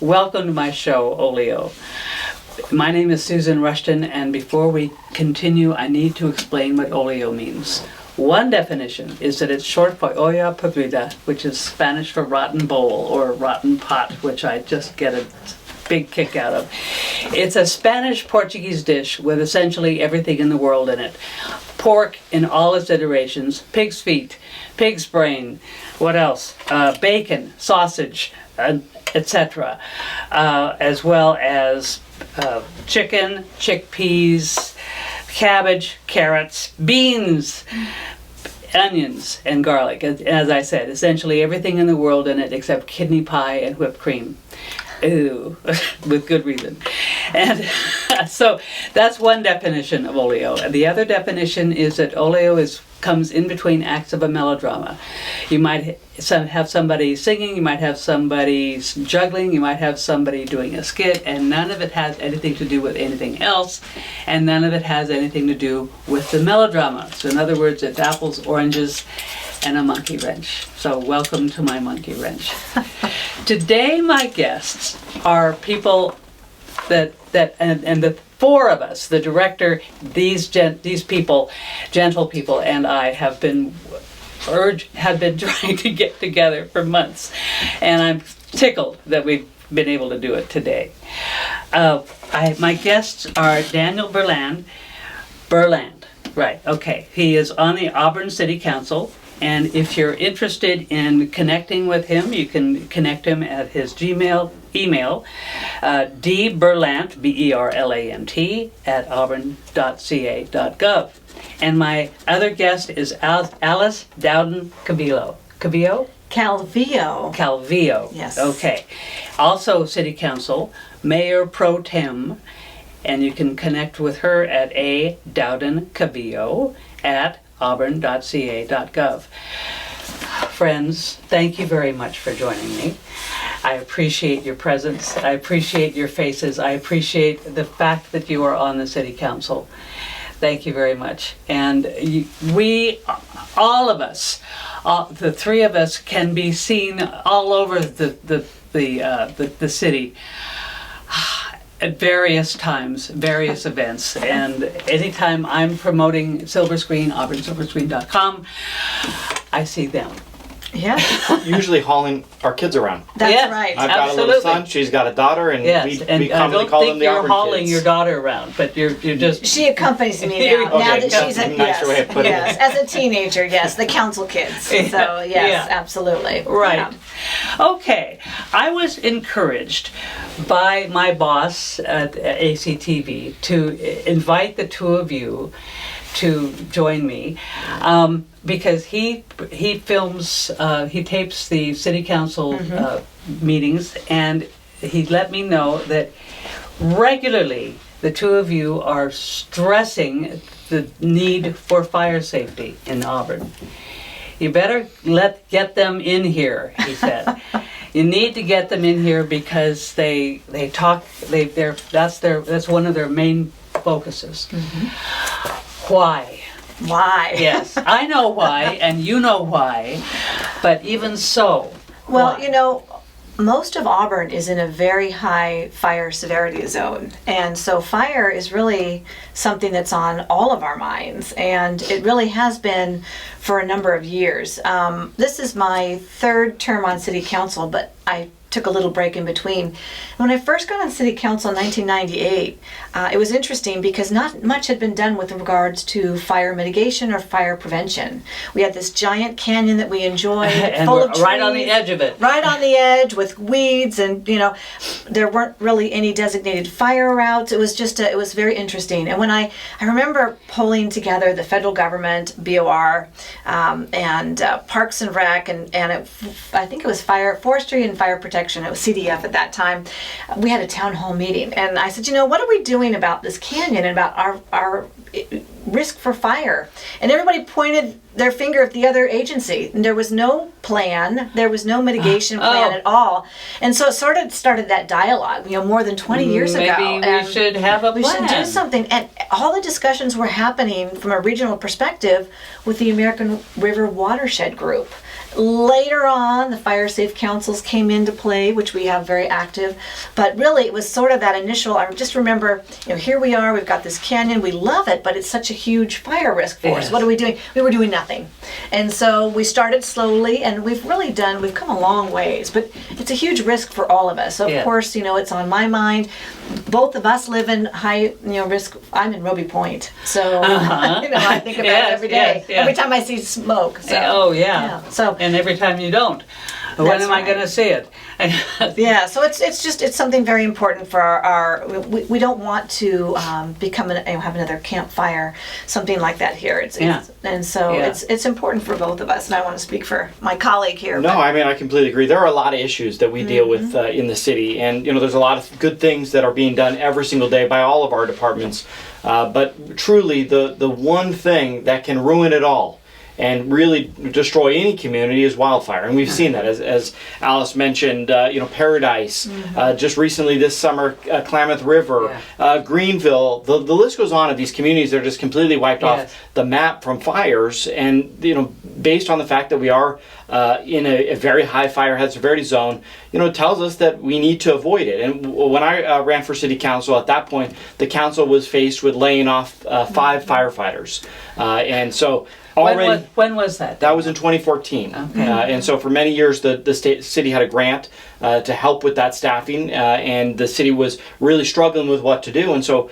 Welcome to my show, Oilio. My name is Susan Rushton, and before we continue, I need to explain what Oilio means. One definition is that it's short for olla podrida, which is Spanish for rotten bowl or rotten pot, which I just get a big kick out of. It's a Spanish-Portuguese dish with essentially everything in the world in it. Pork in all its iterations, pig's feet, pig's brain, what else? Bacon, sausage, etc. As well as chicken, chickpeas, cabbage, carrots, beans, onions, and garlic. As I said, essentially everything in the world in it except kidney pie and whipped cream. Ooh, with good reason. And so that's one definition of Oilio. And the other definition is that Oilio comes in between acts of a melodrama. You might have somebody singing, you might have somebody juggling, you might have somebody doing a skit, and none of it has anything to do with anything else, and none of it has anything to do with the melodrama. So in other words, it's apples, oranges, and a monkey wrench. So welcome to my monkey wrench. Today my guests are people and the four of us, the director, these people, gentle people, and I have been trying to get together for months, and I'm tickled that we've been able to do it today. My guests are Daniel Berlant, right, okay. He is on the Auburn City Council, and if you're interested in connecting with him, you can connect him at his email, dberlant, BERLANT, at auburn.ca.gov. And my other guest is Alice Dowdin Calvillo. Calvillo. Yes. Okay. Also City Council, Mayor Pro Tem, and you can connect with her at Dowdin Calvillo at auburn.ca.gov. Friends, thank you very much for joining me. I appreciate your presence. I appreciate your faces. I appreciate the fact that you are on the City Council. Thank you very much. And all of us, the three of us, can be seen all over the city at various times, various events. And anytime I'm promoting Silver Screen, auburnsilverscreen.com, I see them. Yeah. Usually hauling our kids around. That's right. I've got a little son, she's got a daughter, and we commonly call them the Auburn kids. I don't think you're hauling your daughter around, but you're just... She accompanies me now. Okay, now that she's a nicer way of putting it. As a teenager, yes, the council kids. So yes, absolutely. Right. Yeah. Okay. I was encouraged by my boss at ACTV to invite the two of you to join me, because he films, he tapes the City Council meetings, and he let me know that regularly the two of you are stressing the need for fire safety in Auburn. You better get them in here, he said. You need to get them in here because that's one of their main focuses. Why? Yes, I know why, and you know why, but even so. Well, why? Most of Auburn is in a very high fire severity zone, and so fire is really something that's on all of our minds, and it really has been for a number of years. This is my third term on City Council, but I took a little break in between. When I first got on City Council in 1998, it was interesting because not much had been done with regards to fire mitigation or fire prevention. We had this giant canyon that we enjoyed, and full of trees, right on the edge of it. Right on the edge with weeds, and there weren't really any designated fire routes. It was just it was very interesting. And when I remember pulling together the federal government, BOR, and Parks and Rec, and I think it was Forestry and Fire Protection. It was CDF at that time. We had a town hall meeting, and I said, what are we doing about this canyon and about our risk for fire? And everybody pointed their finger at the other agency. And there was no plan. There was no mitigation plan at all. And so it sort of started that dialogue, more than 20 years ago. Maybe we should have a plan. We should do something. And all the discussions were happening from a regional perspective with the American River Watershed Group. Later on, the fire safe councils came into play, which we have very active. But really, it was sort of that initial, I just remember, here we are, we've got this canyon, we love it, but it's such a huge fire risk for us. What are we doing? We were doing nothing. And so we started slowly, and we've come a long ways, but it's a huge risk for all of us. So of course, it's on my mind. Both of us live in high, risk. I'm in Roby Point, so I think about it every day. Every time I see smoke. So, So and every time you don't, when am I going to see it? So it's something very important for our we don't want to have another campfire, something like that here. It's important for both of us, and I want to speak for my colleague here. No, I mean, I completely agree. There are a lot of issues that we deal with in the city, and there's a lot of good things that are being done every single day by all of our departments. But truly, the one thing that can ruin it all and really destroy any community is wildfire. And we've seen that, as Alice mentioned, Paradise, just recently this summer, Klamath River, Greenville, the list goes on of these communities that are just completely wiped off the map from fires. And, based on the fact that we are in a very high fire hazard severity zone, it tells us that we need to avoid it. And when I ran for city council, at that point, the council was faced with laying off 5 firefighters. And so already, when was that? That was in 2014. Okay. And so for many years, the city had a grant to help with that staffing, and the city was really struggling with what to do. And so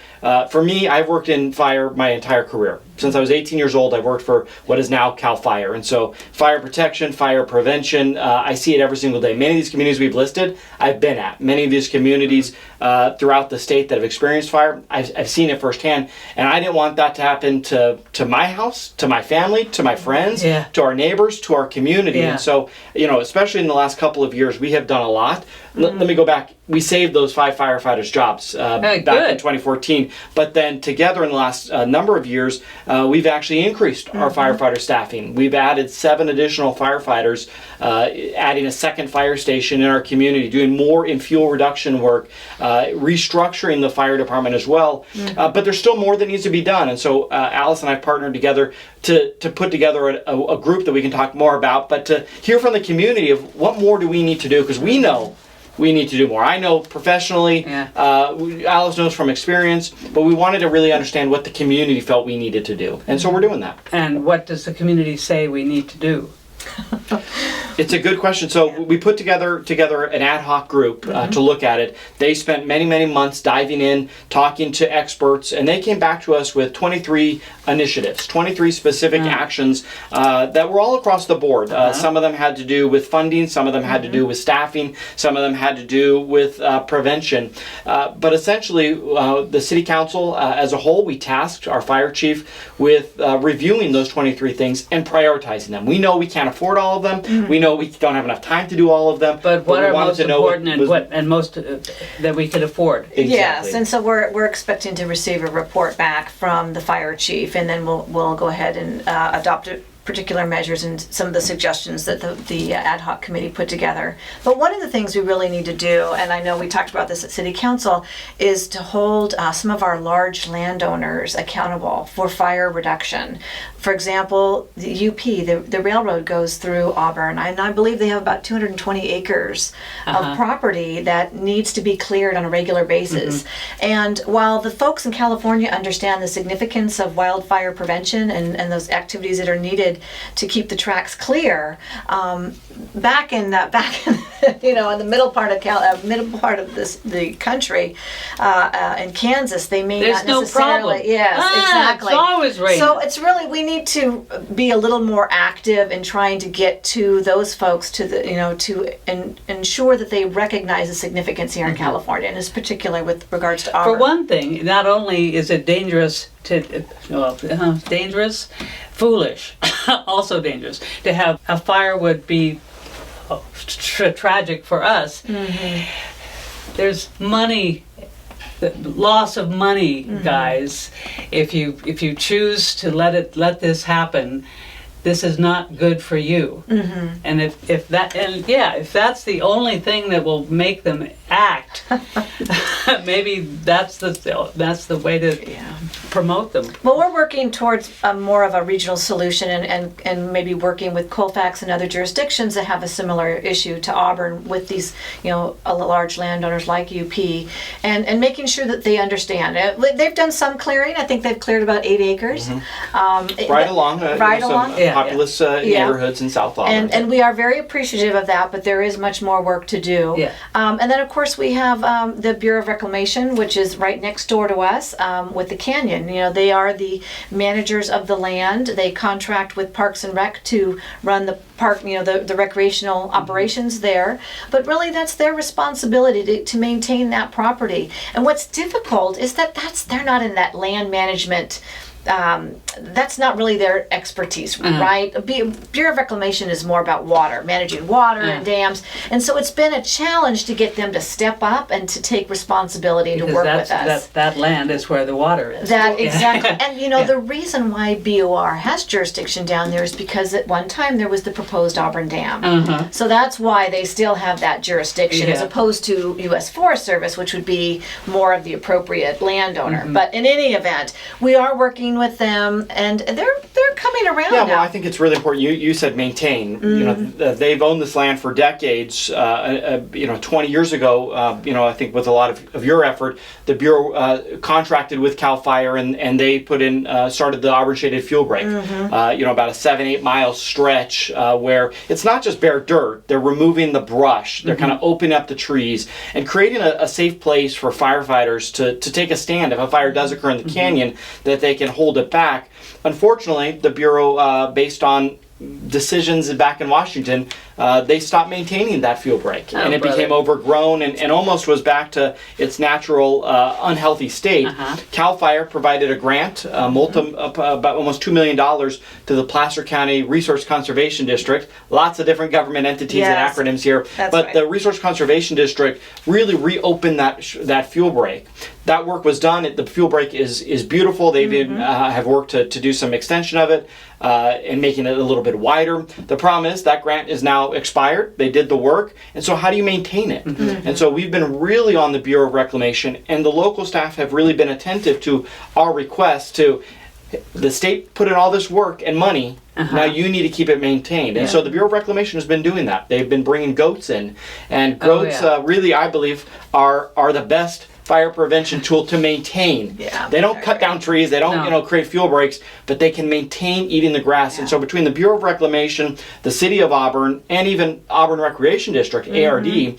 for me, I've worked in fire my entire career. Since I was 18 years old, I've worked for what is now CAL FIRE. And so fire protection, fire prevention, I see it every single day. Many of these communities we've listed, I've been at. Many of these communities throughout the state that have experienced fire, I've seen it firsthand. And I didn't want that to happen to my house, to my family, to my friends, to our neighbors, to our community. And so, especially in the last couple of years, we have done a lot. Let me go back. We saved those 5 firefighters' jobs back in 2014. But then together in the last number of years, we've actually increased our firefighter staffing. We've added 7 additional firefighters, adding a second fire station in our community, doing more in fuel reduction work, restructuring the fire department as well. But there's still more that needs to be done. And so Alice and I partnered together to put together a group that we can talk more about, but to hear from the community of what more do we need to do, because we know we need to do more. I know professionally, Alice knows from experience, but we wanted to really understand what the community felt we needed to do. And so we're doing that. And what does the community say we need to do? It's a good question. So we put together an ad hoc group to look at it. They spent many months diving in, talking to experts, and they came back to us with 23 initiatives, 23 specific actions that were all across the board. Some of them had to do with funding, some of them had to do with staffing, some of them had to do with prevention. But essentially, the city council as a whole, we tasked our fire chief with reviewing those 23 things and prioritizing them. We know we can't afford all of them. We know we don't have enough time to do all of them. But what are most important and most that we could afford? Exactly. Yes, and so we're expecting to receive a report back from the fire chief, and then we'll go ahead and adopt particular measures and some of the suggestions that the ad hoc committee put together. But one of the things we really need to do, and I know we talked about this at City Council, is to hold some of our large landowners accountable for fire reduction. For example, the UP, the railroad goes through Auburn, and I believe they have about 220 acres of property that needs to be cleared on a regular basis. And while the folks in California understand the significance of wildfire prevention and those activities that are needed to keep the tracks clear, back in in the middle part of the country, in Kansas, they may There's not necessarily. No problem. Yes, exactly. It's always raining. So it's really, we need to be a little more active in trying to get to those folks to ensure that they recognize the significance here in California, and in particular with regards to Auburn. For one thing, not only is it dangerous foolish, also dangerous to have a fire would be tragic for us. There's money, the loss of money, guys. If you choose to let this happen, this is not good for you. And if that's the only thing that will make them act, maybe that's the way to promote them. Well, we're working towards more of a regional solution and maybe working with Colfax and other jurisdictions that have a similar issue to Auburn with these, large landowners like UP, and making sure that they understand. They've done some clearing. I think they've cleared about 8 acres. Right along some Yeah. populous neighborhoods in South Auburn. And we are very appreciative of that, but there is much more work to do. Yeah. And then, of course, we have the Bureau of Reclamation, which is right next door to us with the canyon. They are the managers of the land. They contract with Parks and Rec to run the park, the recreational operations there. But really, that's their responsibility to maintain that property. And what's difficult is that they're not in that land management. That's not really their expertise, right? Bureau of Reclamation is more about water, managing water and dams, and so it's been a challenge to get them to step up and to take responsibility to work with us. That land is where the water is. Exactly, and the reason why BOR has jurisdiction down there is because at one time there was the proposed Auburn Dam, so that's why they still have that jurisdiction as opposed to U.S. Forest Service, which would be more of the appropriate landowner. But in any event, we are working with them, and they're coming around now. Well, I think it's really important. You said maintain. They've owned this land for decades. 20 years ago, I think with a lot of your effort, the Bureau contracted with CAL FIRE, and they started the Auburn Shaded Fuel Break. About a 7-8 mile stretch where it's not just bare dirt. They're removing the brush. They're kind of opening up the trees and creating a safe place for firefighters to take a stand if a fire does occur in the canyon, that they can hold it back. Unfortunately, the Bureau, based on decisions back in Washington, they stopped maintaining that fuel break, and it became overgrown and almost was back to its natural unhealthy state. CAL FIRE provided a grant, about almost $2 million to the Placer County Resource Conservation District. Lots of different government entities and acronyms here, but the Resource Conservation District really reopened that fuel break. That work was done. The fuel break is beautiful. They even have worked to do some extension of it and making it a little bit wider. The problem is that grant is now expired. They did the work, and so how do you maintain it? And so we've been really on the Bureau of Reclamation, and the local staff have really been attentive to our request to the state put in all this work and money. Now you need to keep it maintained. And so the Bureau of Reclamation has been doing that. They've been bringing goats in, and goats really, I believe, are the best fire prevention tool to maintain. They don't cut down trees, they don't create fuel breaks, but they can maintain eating the grass. And so between the Bureau of Reclamation, the City of Auburn, and even Auburn Recreation District, ARD,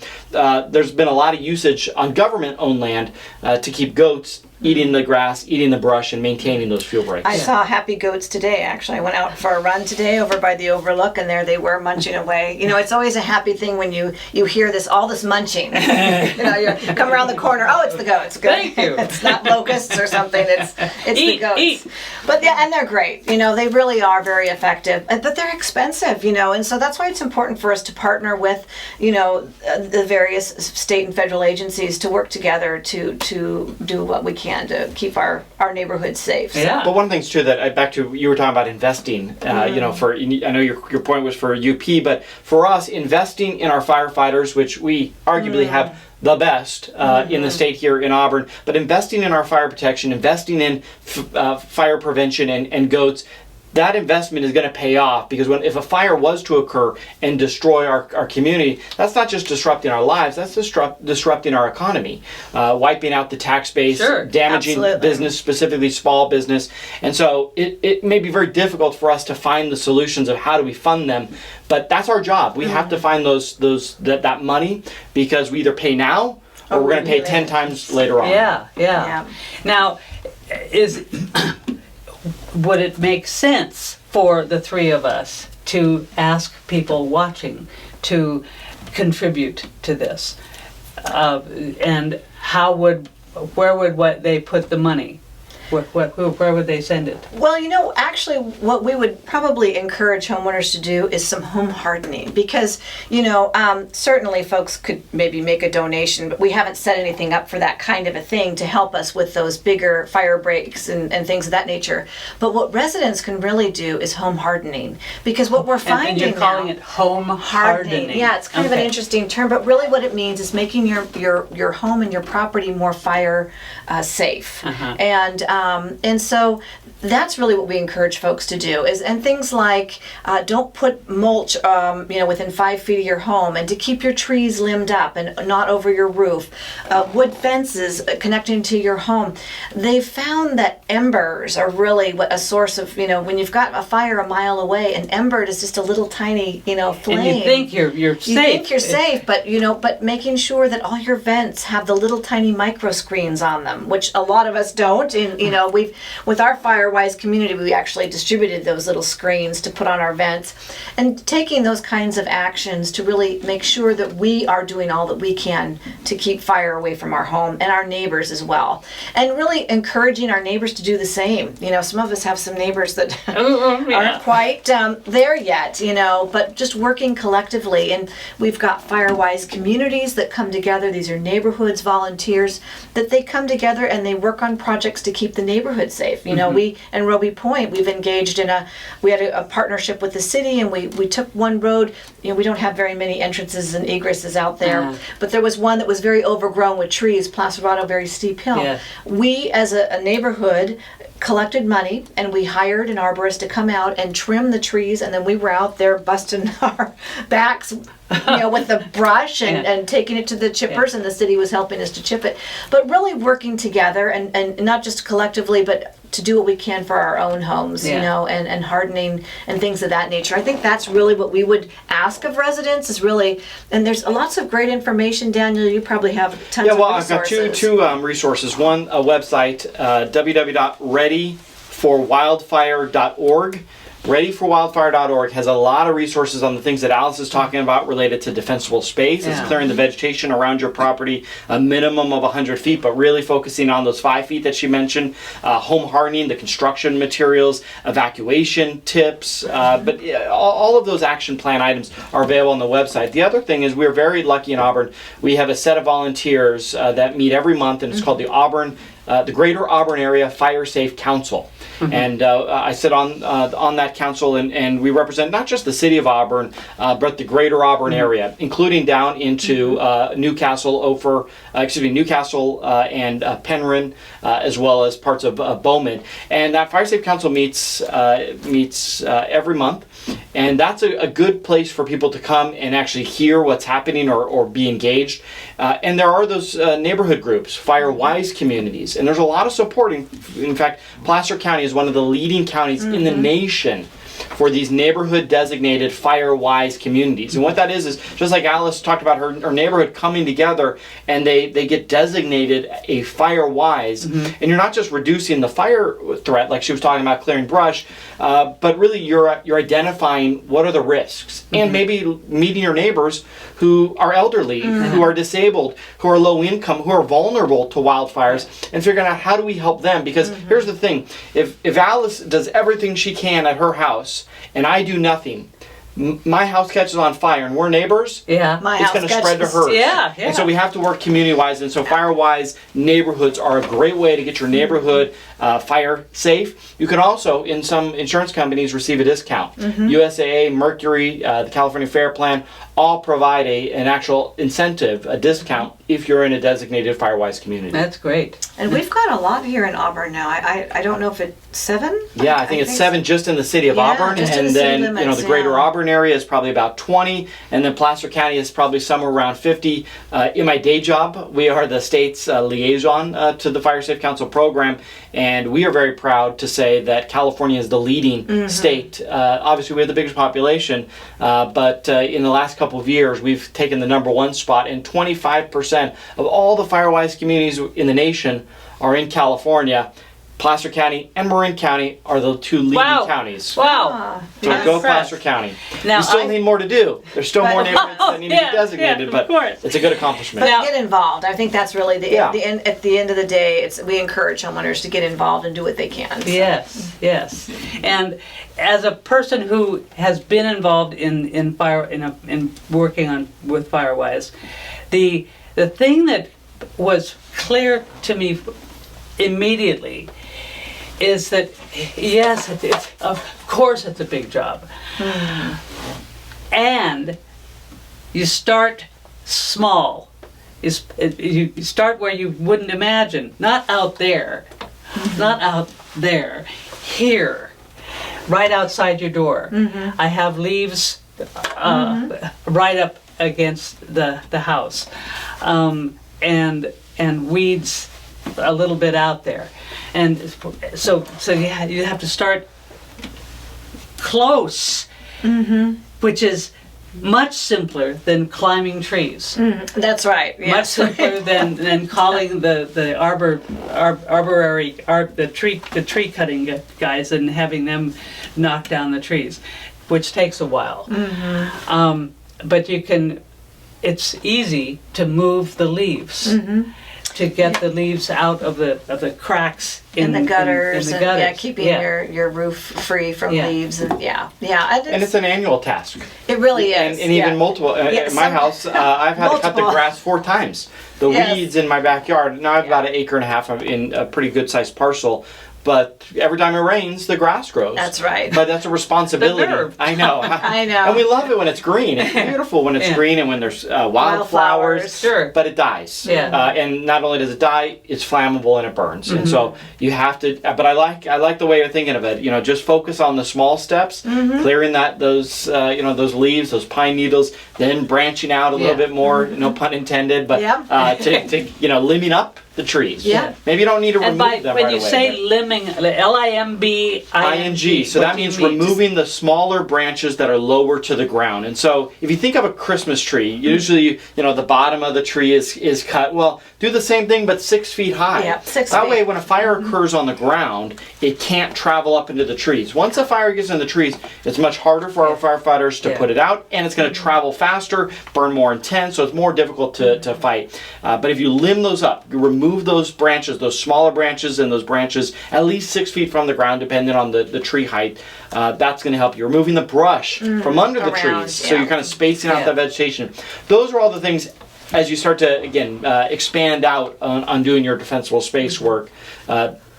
there's been a lot of usage on government-owned land to keep goats eating the grass, eating the brush, and maintaining those fuel breaks. I saw happy goats today, actually. I went out for a run today over by the Overlook, and there they were munching away. It's always a happy thing when you hear all this munching. You come around the corner, oh, it's the goats. Good. Thank you. It's not locusts or something, it's the goats. Eat. But and they're great. They really are very effective. But they're expensive, and so that's why it's important for us to partner with, the various state and federal agencies to work together to do what we can to keep our neighborhoods safe. But one of the things too that back to you were talking about investing. I know your point was for UP, but for us, investing in our firefighters, which we arguably have the best in the state here in Auburn, but investing in our fire protection, investing in fire prevention and goats. That investment is going to pay off, because if a fire was to occur and destroy our community, that's not just disrupting our lives, that's disrupting our economy, wiping out the tax base, damaging business, specifically small business. And so it may be very difficult for us to find the solutions of how do we fund them, but that's our job. We have to find that money, because we either pay now or we're going to pay 10 times later on. Yeah. Now, would it make sense for the three of us to ask people watching to contribute to this? And where would they put the money? Where would they send it? Well, actually, what we would probably encourage homeowners to do is some home hardening because, certainly folks could maybe make a donation, but we haven't set anything up for that kind of a thing to help us with those bigger fire breaks and things of that nature. But what residents can really do is home hardening because what we're finding and you're calling now, it home hardening. Yeah, it's kind of an interesting term, but really what it means is making your home and your property more fire safe. And so that's really what we encourage folks to do and things like don't put mulch within 5 feet of your home, and to keep your trees limbed up and not over your roof. Wood fences connecting to your home. They've found that embers are really a source of, when you've got a fire a mile away, an ember is just a little tiny, flame. And you think you're safe. You think you're safe, but making sure that all your vents have the little tiny micro screens on them, which a lot of us don't. And we've with our Firewise community, we actually distributed those little screens to put on our vents, and taking those kinds of actions to really make sure that we are doing all that we can to keep fire away from our home and our neighbors as well, and really encouraging our neighbors to do the same. Some of us have some neighbors that aren't quite there yet, but just working collectively. And we've got Firewise communities that come together. These are neighborhoods, volunteers, that they come together and they work on projects to keep the neighborhood safe. We in Roby Point, we've engaged we had a partnership with the city, and we took one road. We don't have very many entrances and egresses out there, but there was one that was very overgrown with trees, Placerado, very steep hill. Yeah. We, as a neighborhood, collected money, and we hired an arborist to come out and trim the trees, and then we were out there busting our backs with the brush and taking it to the chippers, and the city was helping us to chip it. But really working together and not just collectively, but to do what we can for our own homes, and hardening and things of that nature. I think that's really what we would ask of residents is really, and there's lots of great information. Daniel, you probably have tons of resources. I've got two resources. One, a website, www.readyforwildfire.org. Readyforwildfire.org has a lot of resources on the things that Alice is talking about related to defensible space. It's clearing the vegetation around your property, a minimum of 100 feet, but really focusing on those 5 feet that she mentioned, home hardening, the construction materials, evacuation tips, but all of those action plan items are available on the website. The other thing is we're very lucky in Auburn. We have a set of volunteers that meet every month, and it's called the Greater Auburn Area Fire Safe Council. And I sit on that council, and we represent not just the city of Auburn, but the greater Auburn area, including down into Newcastle and Penryn, as well as parts of Bowman. And that Fire Safe Council meets every month. And that's a good place for people to come and actually hear what's happening or be engaged. And there are those neighborhood groups, Firewise communities, and there's a lot of support. In fact, Placer County is one of the leading counties in the nation for these neighborhood designated Firewise communities. And what that is just like Alice talked about her neighborhood coming together, and they get designated a Firewise. And you're not just reducing the fire threat like she was talking about clearing brush, but really you're identifying what are the risks, and maybe meeting your neighbors who are elderly, who are disabled, who are low income, who are vulnerable to wildfires, and figuring out how do we help them. Because here's the thing, if Alice does everything she can at her house and I do nothing, my house catches on fire and we're neighbors, it's going to spread to hers. And so we have to work community-wise, and so Firewise neighborhoods are a great way to get your neighborhood fire safe. You can also, in some insurance companies, receive a discount. USAA, Mercury, the California Fair Plan, all provide an actual incentive, a discount, if you're in a designated Firewise community. That's great. And we've got a lot here in Auburn now. I don't know if it's 7? Yeah, I think it's 7 just in the city of Auburn, and then the greater Auburn area is probably about 20, and then Placer County is probably somewhere around 50. In my day job, we are the state's liaison to the Fire Safe Council program, and we are very proud to say that California is the leading state. Obviously, we have the biggest population, but in the last couple of years, we've taken the #1 spot, and 25% of all the Firewise communities in the nation are in California. Placer County and Marin County are the two leading Wow. counties. Wow. So I'm go impressed. Placer County. Now, you still I- need more to do. There's still more neighborhoods that need to Yeah, be designated, yeah, of but course. it's a good accomplishment. But Now- get involved. I think that's really Yeah. at the end of the day, we encourage homeowners to get involved and do what they can. So. Yes, yes. And as a person who has been involved in working with Firewise, the thing that was clear to me immediately is that yes, it's of course it's a big job, and you start small. You start where you wouldn't imagine, not out there, not out there, here, right outside your door. I have leaves right up against the house, and weeds a little bit out there, and so you have to start close, which is much simpler than climbing trees. That's right. Much Yes. simpler than calling the the tree cutting guys and having them knock down the trees, which takes a while. But you can. It's easy to move the leaves. To get the leaves out of the cracks in the gutters, in the and gutters. keeping your roof free from Yeah. leaves, and And it's an annual task. it really is, And even multiple. At my house, I've had to cut the Multiple. grass 4 times. The Yes. weeds in my backyard. Now I have about an acre and a half in a pretty good sized parcel. But every time it rains, the grass grows. That's right. But that's a responsibility. The nerve. I know. I know. And we love it when it's green. It's beautiful when it's Yeah. green and when there's wildflowers. Wildflowers. Sure. But it dies. Yeah. And not only does it die, it's flammable and it burns. And so you have to. But I like the way you're thinking of it. Just focus on the small steps, clearing those leaves, those pine needles, then branching out a little bit more. No pun intended. But Yeah. to limbing up the trees. Yeah. Maybe you don't need to And remove them when right you away. say limbing, Limbing, So that means removing the smaller branches that are lower to the ground. And so if you think of a Christmas tree, usually the bottom of the tree is cut. Well, do the same thing but 6 feet high. Yeah, 6 that feet. way when a fire occurs on the ground, it can't travel up into the trees. Once a fire gets in the trees, it's much harder for our firefighters to put it out, and it's going to travel faster, burn more intense, so it's more difficult to fight. But if you limb those up, you remove those branches, those smaller branches, and those branches at least 6 feet from the ground, depending on the tree height, that's going to help you. Removing the brush from under the Around, trees, so yeah. you're kind of spacing out the vegetation. Those are all the things as you start to, again, expand out on doing your defensible space work.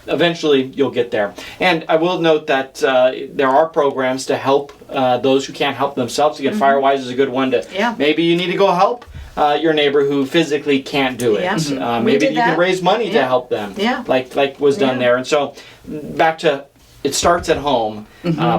Eventually you'll get there. And I will note that there are programs to help those who can't help themselves. Again, Firewise is a good one to, maybe you need to go help your neighbor who physically can't do it. Yeah. We Maybe did you that. can raise money to Yeah. help them, Yeah. like was done there. And so back to, it starts at home,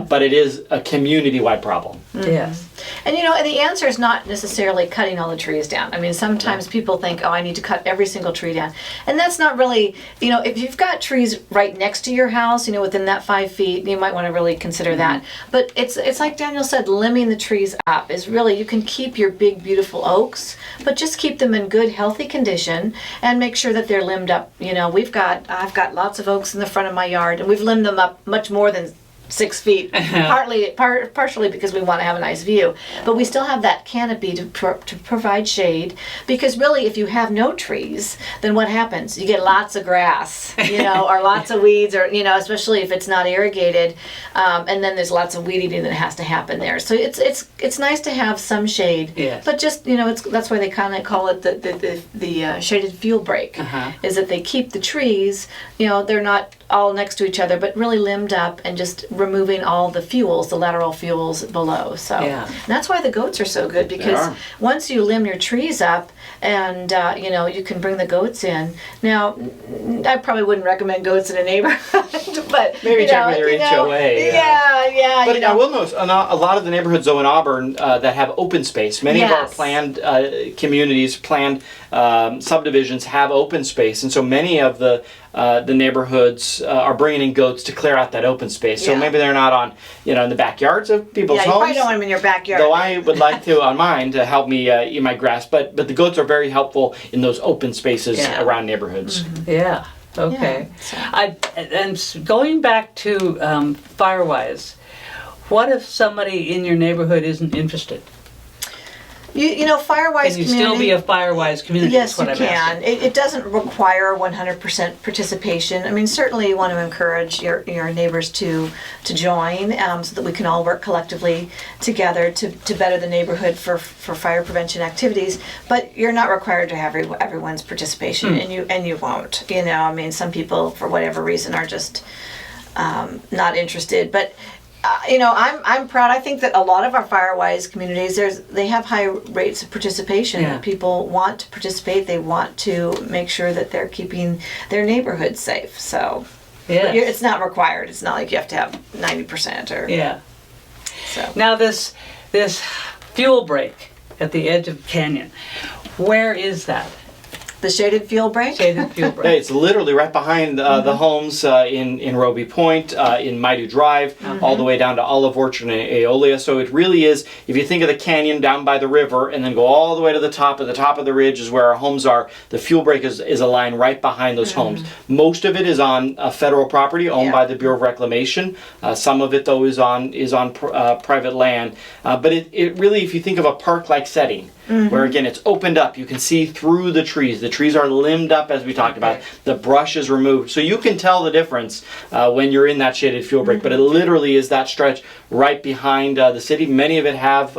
but it is a community-wide problem. Yes. And and the answer is not necessarily cutting all the trees down. I mean, sometimes people think, oh, I need to cut every single tree down. And that's not really, if you've got trees right next to your house, within that 5 feet, you might want to really consider that. But it's like Daniel said, limbing the trees up is really, you can keep your big, beautiful oaks, but just keep them in good, healthy condition and make sure that they're limbed up. I've got lots of oaks in the front of my yard, and we've limbed them up much more than 6 feet, partially because we want to have a nice view, but we still have that canopy to provide shade, because really if you have no trees, then what happens? You get lots of grass, or lots of weeds, or especially if it's not irrigated, and then there's lots of weed eating that has to happen there. So it's nice to have some shade, but just that's why they kind of call it the shaded fuel break, is that they keep the trees, they're not all next to each other, but really limbed up and just removing all the fuels, the lateral fuels below. So and that's why the goats are so good, because once you limb your trees up and you can bring the goats in. Now, I probably wouldn't recommend goats in a neighborhood, but Maybe check with your HOA. Yeah. But I will notice a lot of the neighborhoods though in Auburn that have open space. Many of our planned communities, planned subdivisions have open space, and so many of the neighborhoods are bringing in goats to clear out that open space. So maybe they're not on, in the backyards of people's you homes. probably don't want them in your backyard. Though I would like to on mine to help me eat my grass. But the goats are very helpful in those open spaces around neighborhoods. Yeah. Okay. Yeah, so. Going back to Firewise, what if somebody in your neighborhood isn't interested? You know, Firewise Can you community. still be a Firewise community? Yes, is what you I'm can. asking. It doesn't require 100% participation. I mean, certainly you want to encourage your neighbors to join so that we can all work collectively together to better the neighborhood for fire prevention activities. But you're not required to have everyone's participation, and you won't. You know, I mean, some people for whatever reason are just not interested, but. You know, I'm proud. I think that a lot of our Firewise communities, they have high rates of participation. Yeah. People want to participate. They want to make sure that they're keeping their neighborhood safe. So, Yes. it's not required. It's not like you have to have 90% or Yeah. so. Now this fuel break at the edge of the canyon, where is that? The shaded fuel break. Shaded fuel Hey, break. it's literally right behind the homes in Roby Point, in Maidu Drive, all the way down to Olive Orchard and Aeolia. So it really is, if you think of the canyon down by the river and then go all the way to the top of the ridge is where our homes are, the fuel break is a line right behind those homes. Most of it is on federal property owned by the Bureau of Reclamation. Some of it, though, is on private land. But it really, if you think of a park-like setting, where again it's opened up, you can see through the trees. The trees are limbed up, as we talked about. The brush is removed, so you can tell the difference when you're in that shaded fuel break. But it literally is that stretch right behind the city. Many of it have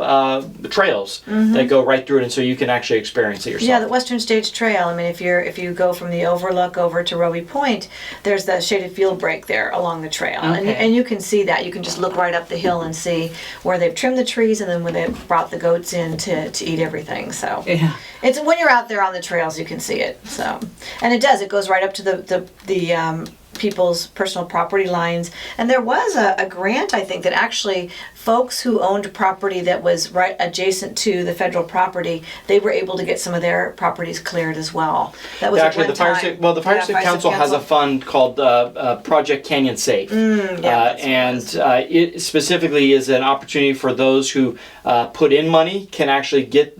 trails that go right through it, and so you can actually experience it yourself. Yeah, the Western States Trail. I mean, if you go from the Overlook over to Roby Point, there's the shaded field break there along the trail, and you can see that. You can just look right up the hill and see where they've trimmed the trees and then where they've brought the goats in to eat everything. So Yeah. it's when you're out there on the trails, you can see it. So, and it does. It goes right up to the people's personal property lines. And there was a grant, I think, that actually folks who owned property that was right adjacent to the federal property, they were able to get some of their properties cleared as well. That was Actually, at the Fire Safe, the Fire Safe Council has a fund called Project Canyon Safe, it specifically is an opportunity for those who put in money can actually get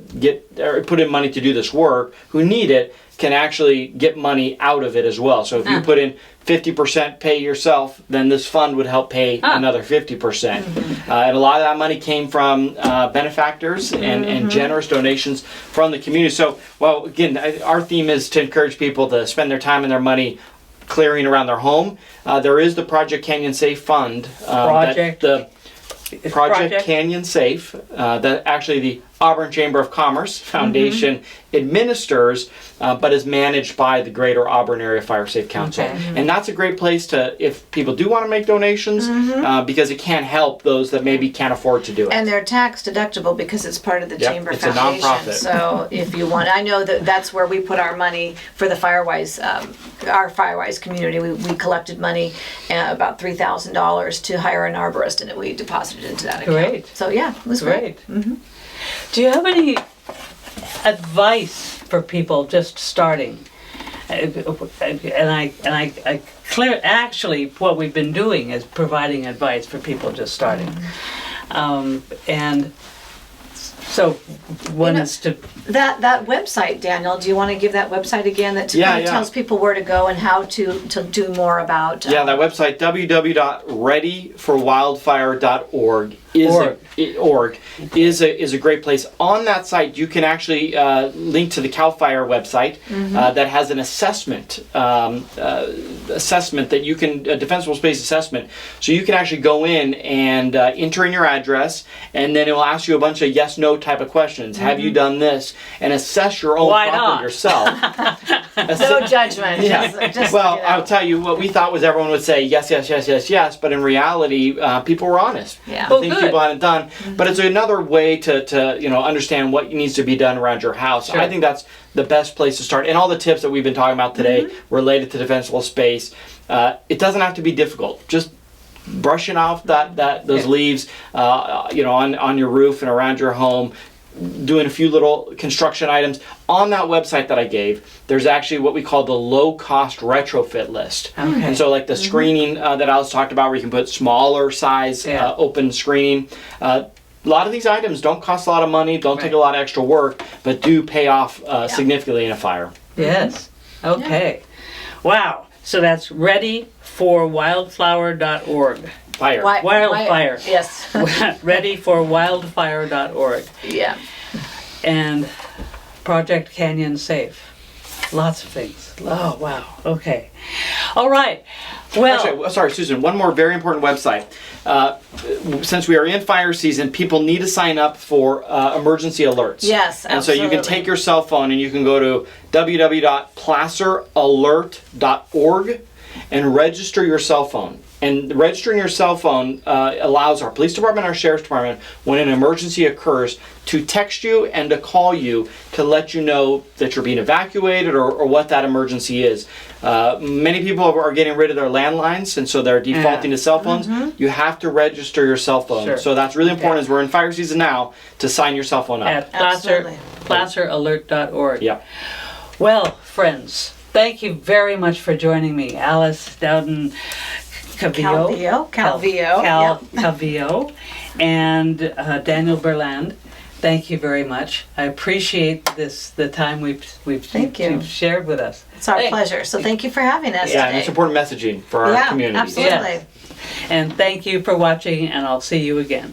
or put in money to do this work, who need it, can actually get money out of it as well. So if you put in 50% pay yourself, then this fund would help pay another 50%. And a lot of that money came from benefactors and generous donations from the community. So, well, again, our theme is to encourage people to spend their time and their money clearing around their home. There is the Project Canyon Safe Fund. Project Canyon Safe, that actually the Auburn Chamber of Commerce Foundation administers, but is managed by the Greater Auburn Area Fire Safe Council. And that's a great place to, if people do want to make donations, because it can help those that maybe can't afford to do it. And they're tax deductible because it's part of the Chamber it's a Foundation. nonprofit. So if you want, I know that's where we put our money for the Firewise, our Firewise community. We collected money, about $3,000 to hire an arborist, and we deposited into that account. Great. So yeah, it was great. Do you have any advice for people just starting? Actually, what we've been doing is providing advice for people just starting. And so one is to... That website, Daniel, do you want to give that website again? That tells people where to go and how to do more about... that website, www.readyforwildfire.org is a great place. On that site, you can actually link to the CAL FIRE website that has an assessment that you can, a defensible space assessment. So you can actually go in and enter in your address, and then it will ask you a bunch of yes/no type of questions. Have you done this? And assess your own property yourself. No judgment. Yeah. Just, I'll tell you what we thought was everyone would say yes, yes, yes, yes, yes, but in reality, people were honest. Yeah. The things people hadn't done, but it's another way to understand what needs to be done around your house. Sure. I think that's the best place to start. And all the tips that we've been talking about today related to defensible space, it doesn't have to be difficult. Just brushing off those leaves, on your roof and around your home. Doing a few little construction items. On that website that I gave, there's actually what we call the low-cost retrofit list. Okay. And so like the screening that Alice talked about, where you can put smaller size open screening. A lot of these items don't cost a lot of money, don't take a lot of extra work, but do pay off significantly in a fire. Yes. Okay. Wow. So that's readyforwildflower.org. Fire. Wildfire. Yes. readyforwildfire.org. Yeah. And Project Canyon Safe. Lots of things. Oh, wow. Okay. All right. Well, Actually, sorry, Susan, one more very important website. Since we are in fire season, people need to sign up for emergency alerts. Yes, And so you can absolutely. take your cell phone and you can go to www.placeralert.org and register your cell phone. And registering your cell phone allows our police department, our sheriff's department, when an emergency occurs, to text you and to call you to let you know that you're being evacuated or what that emergency is. Many people are getting rid of their landlines, and so they're defaulting to cell phones. You have to register your cell phone. Sure. So that's really important as we're in fire season now to sign your cell phone up. at Absolutely. placeralert.org. Yeah. Well, friends, thank you very much for joining me. Alice Dowdin Calvillo. Calvillo. And Daniel Berlant. Thank you very much. I appreciate the time Thank you. you've shared with us. It's our Hey. pleasure. So thank you for having us Yeah, and today. it's important messaging for our Yeah, community. absolutely. Yes. And thank you for watching, and I'll see you again.